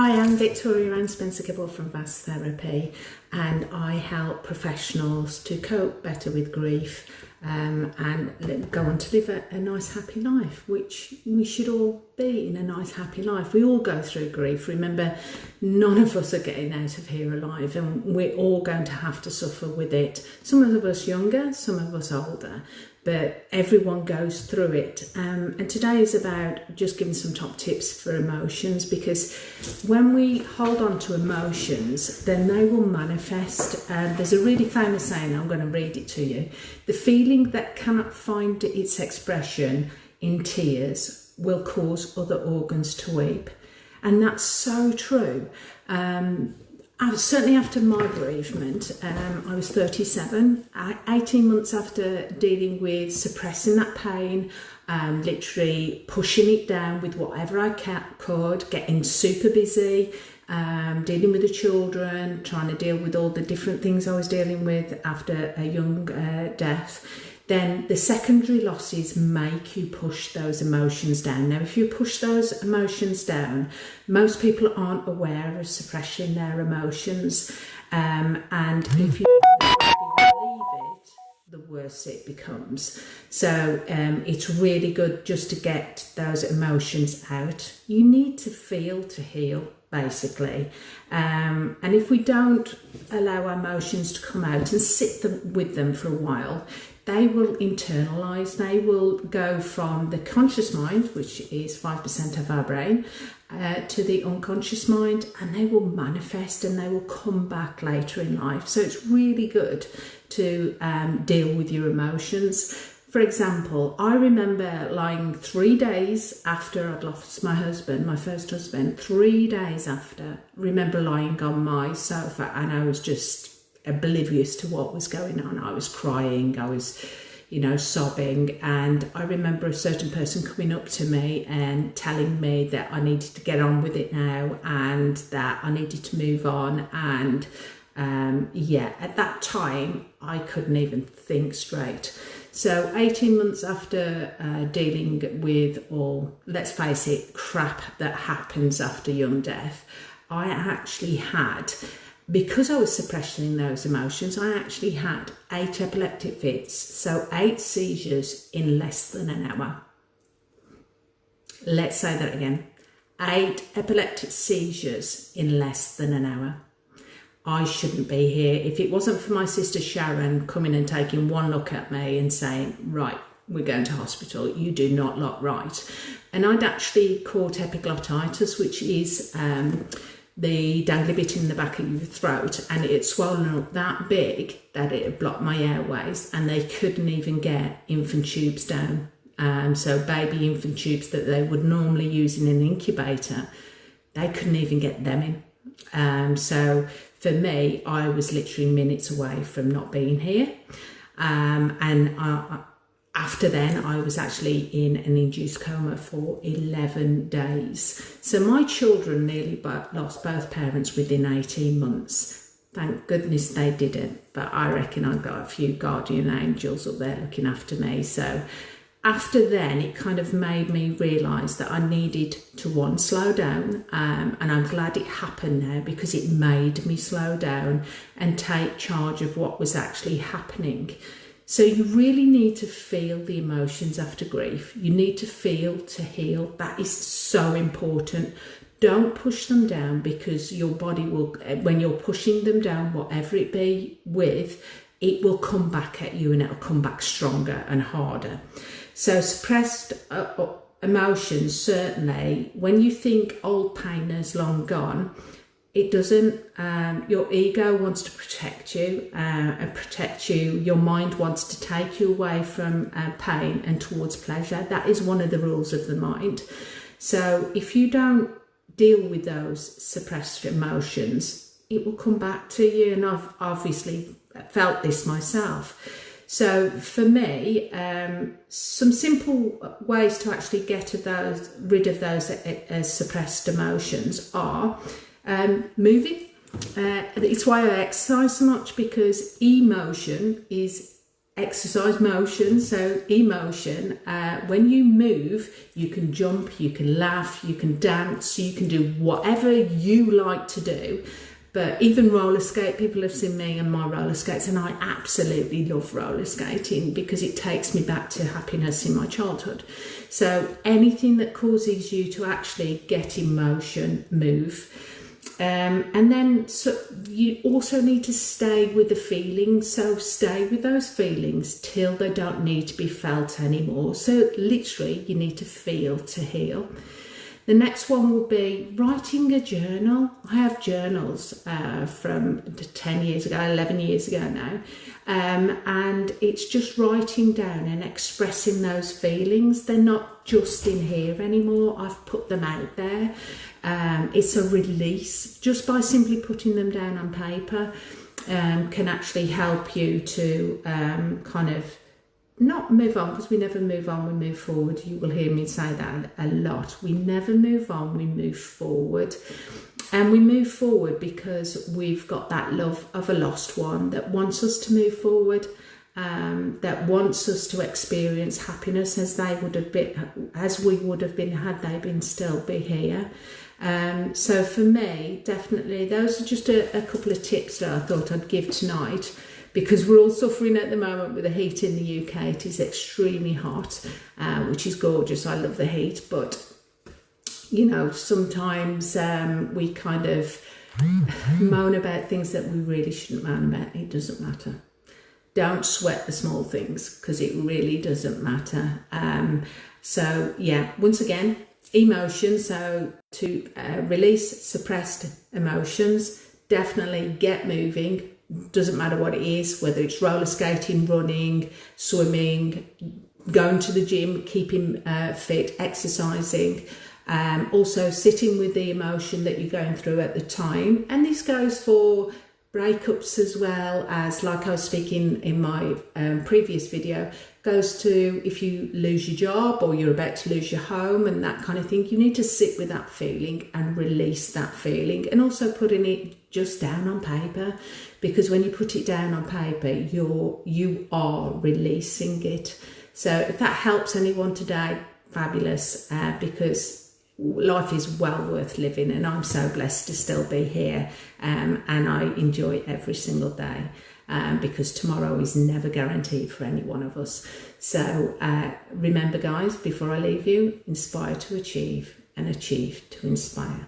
Hi, I'm Victoria and Spencer-Kibble from Vast Therapy, and I help professionals to cope better with grief and go on to live a nice happy life, which we should all be, in a nice happy life. We all go through grief. Remember, none of us are getting out of here alive, and we're all going to have to suffer with it. Some of us younger, some of us older, but everyone goes through it. And today is about just giving some top tips for emotions, because when we hold on to emotions, then they will manifest. There's a really famous saying, I'm going to read it to you. The feeling that cannot find its expression in tears will cause other organs to weep. And that's so true. Certainly after my bereavement, I was 37, 18 months after dealing with suppressing that pain, literally pushing it down with whatever I could, getting super busy, dealing with the children, trying to deal with all the different things I was dealing with after a young death. Then the secondary losses make you push those emotions down. Now, if you push those emotions down, most people aren't aware of suppressing their emotions. And if you leave it, the worse it becomes. So it's really good just to get those emotions out. You need to feel to heal, basically. And if we don't allow our emotions to come out and sit with them for a while, they will internalise. They will go from the conscious mind, which is 5% of our brain, to the unconscious mind, and they will manifest and they will come back later in life. So it's really good to deal with your emotions. For example, I remember lying 3 days after I'd lost my husband, my first husband, 3 days after, remember lying on my sofa, and I was just oblivious to what was going on. I was crying, I was, sobbing, and I remember a certain person coming up to me and telling me that I needed to get on with it now and that I needed to move on. And at that time, I couldn't even think straight. So 18 months after dealing with all, let's face it, crap that happens after young death, I actually had, because I was suppressing those emotions, I actually had 8 epileptic fits, so 8 seizures in less than an hour. Let's say that again. 8 epileptic seizures in less than an hour. I shouldn't be here. If it wasn't for my sister Sharon coming and taking one look at me and saying, right, we're going to hospital, you do not look right. And I'd actually caught epiglottitis, which is the dangly bit in the back of your throat, and it had swollen up that big that it had blocked my airways, and they couldn't even get infant tubes down. So baby infant tubes that they would normally use in an incubator, they couldn't even get them in. So for me, I was literally minutes away from not being here. After then, I was actually in an induced coma for 11 days. So my children nearly lost both parents within 18 months. Thank goodness they didn't, but I reckon I've got a few guardian angels up there looking after me. So after then, it kind of made me realise that I needed to, one, slow down, and I'm glad it happened now, because it made me slow down and take charge of what was actually happening. So you really need to feel the emotions after grief. You need to feel to heal. That is so important. Don't push them down, because your body will, when you're pushing them down, whatever it be with, it will come back at you, and it'll come back stronger and harder. So suppressed emotions, certainly, when you think old pain is long gone, it doesn't. Your ego wants to protect you and protect you. Your mind wants to take you away from pain and towards pleasure. That is one of the rules of the mind. So if you don't deal with those suppressed emotions, it will come back to you. And I've obviously felt this myself. So for me, some simple ways to actually get rid of those suppressed emotions are moving. It's why I exercise so much, because emotion is exercise motion, so emotion. When you move, you can jump, you can laugh, you can dance, you can do whatever you like to do. But even roller skate, people have seen me and my roller skates, and I absolutely love roller skating because it takes me back to happiness in my childhood. So anything that causes you to actually get in motion, move. And then you also need to stay with the feelings. So stay with those feelings till they don't need to be felt anymore. So literally you need to feel to heal. The next one will be writing a journal. I have journals from 10 years ago, 11 years ago now. And it's just writing down and expressing those feelings. They're not just in here anymore. I've put them out there. It's a release. Just by simply putting them down on paper can actually help you to kind of not move on, because we never move on, we move forward. You will hear me say that a lot. We never move on, we move forward. And we move forward because we've got that love of a lost one that wants us to move forward, that wants us to experience happiness as they would have been, as we would have been had they been still be here. So for me, definitely, those are just a couple of tips that I thought I'd give tonight. Because we're all suffering at the moment with the heat in the UK. It is extremely hot, which is gorgeous. I love the heat, but you know, sometimes we kind of moan about things that we really shouldn't moan about. It doesn't matter. Don't sweat the small things, because it really doesn't matter. So yeah, once again, emotion. So to release suppressed emotions, definitely get moving. Doesn't matter what it is, whether it's roller skating, running, swimming, going to the gym, keeping fit, exercising. Also sitting with the emotion that you're going through at the time. And this goes for breakups as well as, like I was speaking in my previous video, goes to if you lose your job or you're about to lose your home and that kind of thing. You need to sit with that feeling and release that feeling, and also putting it just down on paper, because when you put it down on paper, you are releasing it. So if that helps anyone today, fabulous, because life is well worth living, and I'm so blessed to still be here, and I enjoy every single day, because tomorrow is never guaranteed for any one of us. So remember, guys, before I leave you, inspire to achieve and achieve to inspire.